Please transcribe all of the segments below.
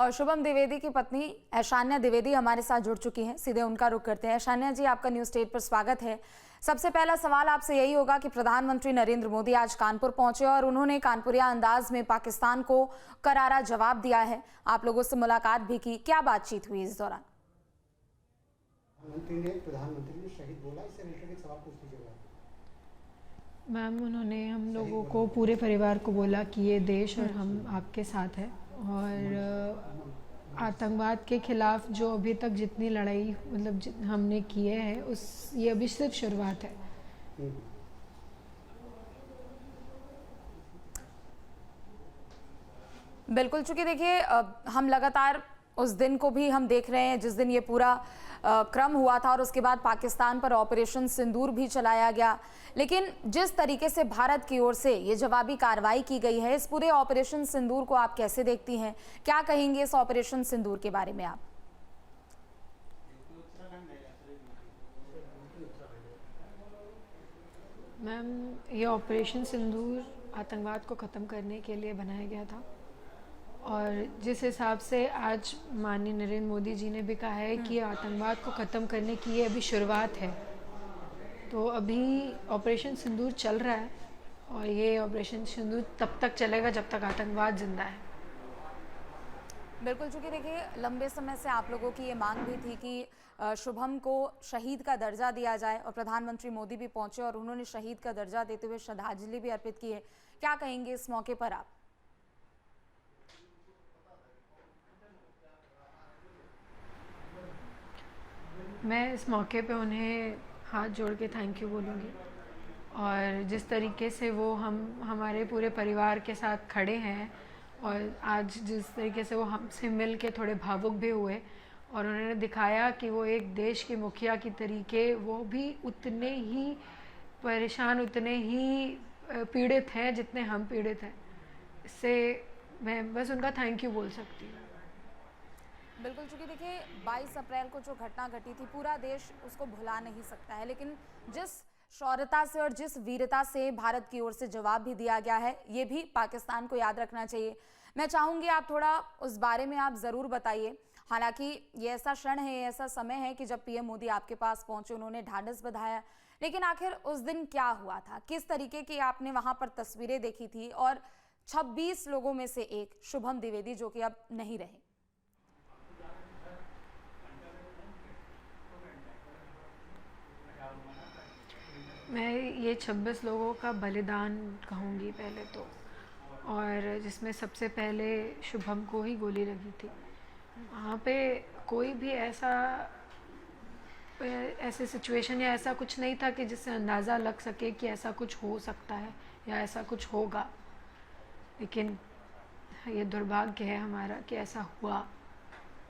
और शुभम द्विवेदी की पत्नी ऐशान्या द्विवेदी हमारे साथ जुड़ चुकी हैं। सीधे उनका रुख करते हैं। ऐशान्या जी, आपका न्यूज़ स्टेट पर स्वागत है। सबसे पहला सवाल आपसे यही होगा कि प्रधानमंत्री नरेंद्र मोदी आज कानपुर पहुंचे और उन्होंने कानपुरिया अंदाज में पाकिस्तान को करारा जवाब दिया है। आप लोगों से मुलाकात भी की, क्या बातचीत हुई इस दौरान? प्रधानमंत्री ने शहीद बोला, इससे रिलेटेड एक सवाल पूछ लीजिएगा। मैम, उन्होंने हम लोगों को, पूरे परिवार को बोला कि ये देश और हम आपके साथ है और आतंकवाद के खिलाफ जो अभी तक जितनी लड़ाई हमने किए हैं ये अभी सिर्फ शुरुआत है। बिल्कुल, चूंकि देखिए हम लगातार उस दिन को भी हम देख रहे हैं जिस दिन ये पूरा क्रम हुआ था और उसके बाद पाकिस्तान पर ऑपरेशन सिंदूर भी चलाया गया। लेकिन जिस तरीके से भारत की ओर से ये जवाबी कार्रवाई की गई है, इस पूरे ऑपरेशन सिंदूर को आप कैसे देखती हैं? क्या कहेंगे इस ऑपरेशन सिंदूर के बारे में आप? मैम, ये ऑपरेशन सिंदूर आतंकवाद को ख़त्म करने के लिए बनाया गया था और जिस हिसाब से आज माननीय नरेंद्र मोदी जी ने भी कहा है कि आतंकवाद को ख़त्म करने की ये अभी शुरुआत है, तो अभी ऑपरेशन सिंदूर चल रहा है और ये ऑपरेशन सिंदूर तब तक चलेगा जब तक आतंकवाद जिंदा है। बिल्कुल, चूँकि देखिए लंबे समय से आप लोगों की ये मांग भी थी कि शुभम को शहीद का दर्जा दिया जाए और प्रधानमंत्री मोदी भी पहुंचे और उन्होंने शहीद का दर्जा देते हुए श्रद्धांजलि भी अर्पित की है। क्या कहेंगे इस मौके पर आप? मैं इस मौके पे उन्हें हाथ जोड़ के थैंक यू बोलूँगी और जिस तरीके से वो हमारे पूरे परिवार के साथ खड़े हैं और आज जिस तरीके से वो हमसे मिल के थोड़े भावुक भी हुए और उन्होंने दिखाया कि वो एक देश के मुखिया की तरीके वो भी उतने ही परेशान, उतने ही पीड़ित हैं जितने हम पीड़ित हैं। इससे मैं बस उनका थैंक यू बोल सकती हूँ। बिल्कुल, चूँकि देखिए 22 अप्रैल को जो घटना घटी थी, पूरा देश उसको भुला नहीं सकता है, लेकिन जिस शौर्यता से और जिस वीरता से भारत की ओर से जवाब भी दिया गया है, ये भी पाकिस्तान को याद रखना चाहिए। मैं चाहूँगी आप थोड़ा उस बारे में आप ज़रूर बताइए। हालांकि ये ऐसा क्षण है, ऐसा समय है कि जब पीएम मोदी आपके पास पहुंचे, उन्होंने ढांढस बंधाया, लेकिन आखिर उस दिन क्या हुआ था? किस तरीके की आपने वहां पर तस्वीरें देखी थी? और 26 लोगों में से एक शुभम द्विवेदी जो कि अब नहीं रहे। मैं ये 26 लोगों का बलिदान कहूँगी पहले तो, और जिसमें सबसे पहले शुभम को ही गोली लगी थी। वहाँ पे कोई भी ऐसे सिचुएशन या ऐसा कुछ नहीं था कि जिससे अंदाज़ा लग सके कि ऐसा कुछ हो सकता है या ऐसा कुछ होगा, लेकिन ये दुर्भाग्य है हमारा कि ऐसा हुआ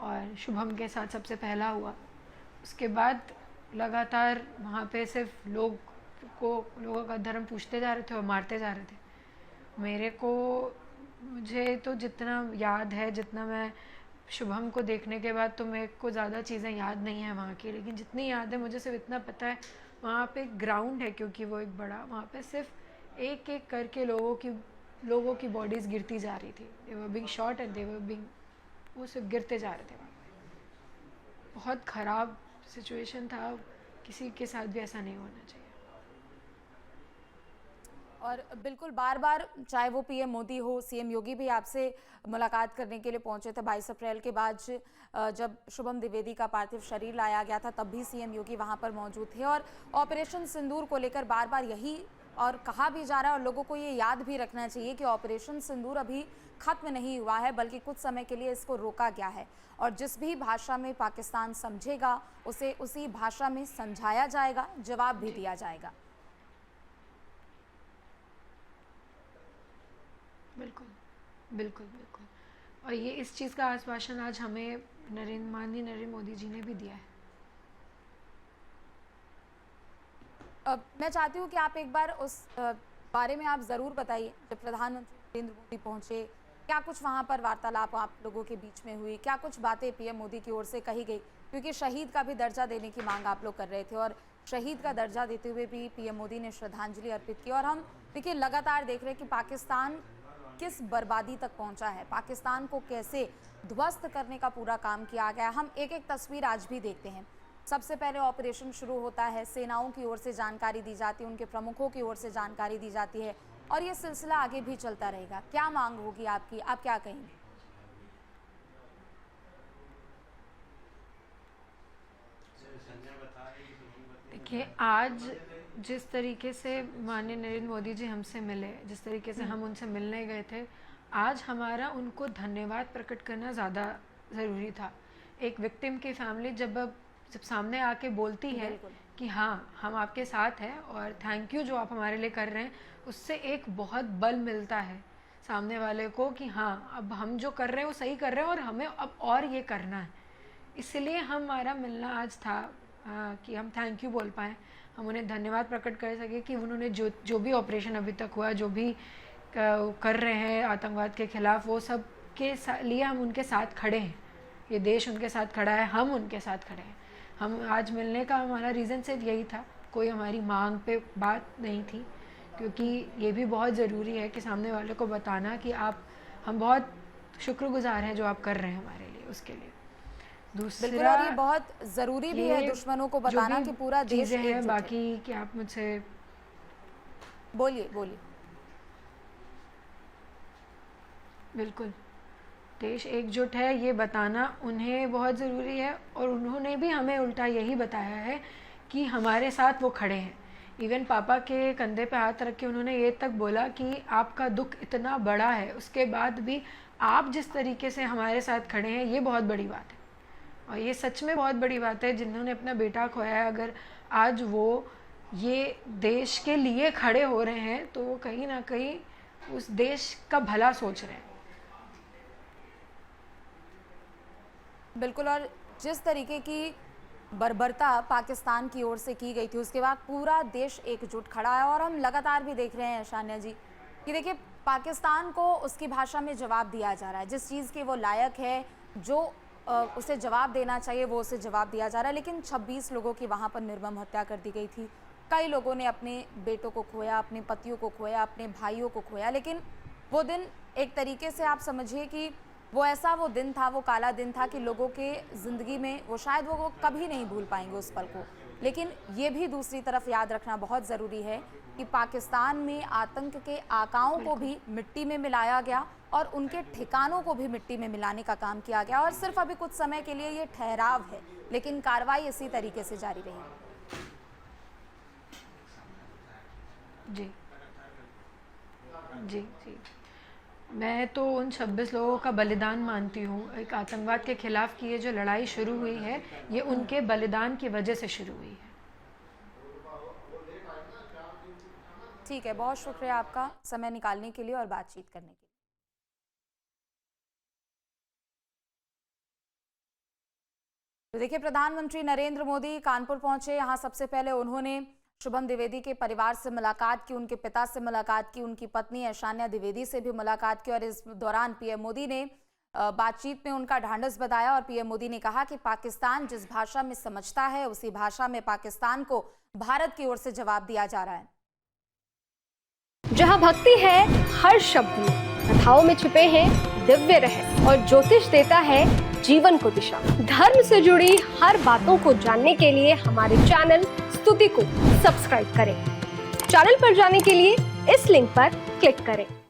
और शुभम के साथ सबसे पहला हुआ। उसके बाद लगातार वहाँ पे सिर्फ लोगों का धर्म पूछते जा रहे थे और मारते जा रहे थे। मुझे तो जितना याद है, जितना मैं शुभम को देखने के बाद तो मेरे को ज़्यादा चीज़ें याद नहीं है वहाँ की, लेकिन जितनी याद है मुझे सिर्फ इतना पता है, वहाँ पे ग्राउंड है क्योंकि वो एक बड़ा, वहाँ पे सिर्फ एक एक करके लोगों की बॉडीज़ गिरती जा रही थी। दे वर बीइंग शॉट एंड वो सिर्फ गिरते जा रहे थे वहाँ पे। बहुत ख़राब सिचुएशन था, किसी के साथ भी ऐसा नहीं होना चाहिए। और बिल्कुल बार बार, चाहे वो पीएम मोदी हो, सीएम योगी भी आपसे मुलाकात करने के लिए पहुंचे थे। 22 अप्रैल के बाद जब शुभम द्विवेदी का पार्थिव शरीर लाया गया था, तब भी सीएम योगी वहां पर मौजूद थे और ऑपरेशन सिंदूर को लेकर बार बार यही और कहा भी जा रहा है और लोगों को ये याद भी रखना चाहिए कि ऑपरेशन सिंदूर अभी खत्म नहीं हुआ है, बल्कि कुछ समय के लिए इसको रोका गया है और जिस भी भाषा में पाकिस्तान समझेगा उसे उसी भाषा में समझाया जाएगा, जवाब भी दिया जाएगा। बिल्कुल बिल्कुल बिल्कुल, और ये इस चीज़ का आश्वासन आज हमें माननीय नरेंद्र मोदी जी ने भी दिया है। मैं चाहती हूँ कि आप एक बार उस बारे में आप ज़रूर बताइए। जब प्रधानमंत्री नरेंद्र मोदी पहुँचे, क्या कुछ वहाँ पर वार्तालाप आप लोगों के बीच में हुई? क्या कुछ बातें पीएम मोदी की ओर से कही गई? क्योंकि शहीद का भी दर्जा देने की मांग आप लोग कर रहे थे और शहीद का दर्जा देते हुए भी पीएम मोदी ने श्रद्धांजलि अर्पित की और हम देखिए लगातार देख रहे हैं कि पाकिस्तान किस बर्बादी तक पहुंचा है, पाकिस्तान को कैसे ध्वस्त करने का पूरा काम किया गया। हम एक एक तस्वीर आज भी देखते हैं। सबसे पहले ऑपरेशन शुरू होता है, सेनाओं की ओर से जानकारी दी जाती है, उनके प्रमुखों की ओर से जानकारी दी जाती है और ये सिलसिला आगे भी चलता रहेगा। क्या मांग होगी आपकी, आप क्या कहेंगे? देखिए, आज जिस तरीके से माननीय नरेंद्र मोदी जी हमसे मिले, जिस तरीके से हम उनसे मिलने गए थे, आज हमारा उनको धन्यवाद प्रकट करना ज़्यादा ज़रूरी था। एक विक्टिम की फैमिली जब सामने आके बोलती है कि हाँ, हम आपके साथ हैं और थैंक यू जो आप हमारे लिए कर रहे हैं, उससे एक बहुत बल मिलता है सामने वाले को कि हाँ, अब हम जो कर रहे हैं वो सही कर रहे हैं और हमें अब और ये करना है। इसलिए हमारा मिलना आज था कि हम थैंक यू बोल पाएँ, हम उन्हें धन्यवाद प्रकट कर सके कि उन्होंने जो भी ऑपरेशन अभी तक हुआ, जो भी कर रहे हैं आतंकवाद के खिलाफ, वो सब के लिए हम उनके साथ खड़े हैं। ये देश उनके साथ खड़ा है, हम उनके साथ खड़े हैं। हम आज मिलने का हमारा रीज़न सिर्फ यही था, कोई हमारी मांग पे बात नहीं थी, क्योंकि ये भी बहुत ज़रूरी है कि सामने वाले को बताना कि हम बहुत शुक्रगुजार हैं जो आप कर रहे हैं हमारे लिए, उसके लिए। दूसरा, और ये बहुत ज़रूरी भी है दुश्मनों को बताना कि पूरा देश है। बाकी कि आप मुझसे बोलिए। बिल्कुल, देश एकजुट है ये बताना उन्हें बहुत ज़रूरी है और उन्होंने भी हमें उल्टा यही बताया है कि हमारे साथ वो खड़े हैं। इवन पापा के कंधे पे हाथ रख के उन्होंने ये तक बोला कि आपका दुख इतना बड़ा है, उसके बाद भी आप जिस तरीके से हमारे साथ खड़े हैं, ये बहुत बड़ी बात है। और ये सच में बहुत बड़ी बात है। जिन्होंने अपना बेटा खोया है, अगर आज वो ये देश के लिए खड़े हो रहे हैं तो वो कहीं ना कहीं उस देश का भला सोच रहे हैं। बिल्कुल, और जिस तरीके की बर्बरता पाकिस्तान की ओर से की गई थी, उसके बाद पूरा देश एकजुट खड़ा है। और हम लगातार भी देख रहे हैं शान्या जी कि देखिए, पाकिस्तान को उसकी भाषा में जवाब दिया जा रहा है, जिस चीज़ के वो लायक है, जो उसे जवाब देना चाहिए, वो उसे जवाब दिया जा रहा है। लेकिन 26 लोगों की वहाँ पर निर्मम हत्या कर दी गई थी। कई लोगों ने अपने बेटों को खोया, अपने पतियों को खोया, अपने भाइयों को खोया। लेकिन वो दिन एक तरीके से आप समझिए कि वो दिन था, वो काला दिन था कि लोगों के ज़िंदगी में वो शायद वो कभी नहीं भूल पाएंगे उस पल को। लेकिन ये भी दूसरी तरफ याद रखना बहुत ज़रूरी है कि पाकिस्तान में आतंक के आकाओं को भी मिट्टी में मिलाया गया और उनके ठिकानों को भी मिट्टी में मिलाने का काम किया गया। और सिर्फ अभी कुछ समय के लिए ये ठहराव है, लेकिन कार्रवाई इसी तरीके से जारी रहेगी। जी जी जी, मैं तो उन 26 लोगों का बलिदान मानती हूँ। एक आतंकवाद के खिलाफ की ये जो लड़ाई शुरू हुई है, ये उनके बलिदान की वजह से शुरू हुई है। ठीक है, बहुत शुक्रिया आपका समय निकालने के लिए और बातचीत करने के लिए। तो देखिए, प्रधानमंत्री नरेंद्र मोदी कानपुर पहुंचे। यहाँ सबसे पहले उन्होंने शुभम द्विवेदी के परिवार से मुलाकात की, उनके पिता से मुलाकात की, उनकी पत्नी ऐशान्या द्विवेदी से भी मुलाकात की। और इस दौरान पीएम मोदी ने बातचीत में उनका ढांढस बताया और पीएम मोदी ने कहा कि पाकिस्तान जिस भाषा में समझता है, उसी भाषा में पाकिस्तान को भारत की ओर से जवाब दिया जा रहा है। जहाँ भक्ति है हर शब्द में, कथाओं में छिपे हैं दिव्य रहस्य और ज्योतिष देता है जीवन को दिशा। धर्म से जुड़ी हर बातों को जानने के लिए हमारे चैनल स्तुति को सब्सक्राइब करें। चैनल पर जाने के लिए इस लिंक पर क्लिक करें।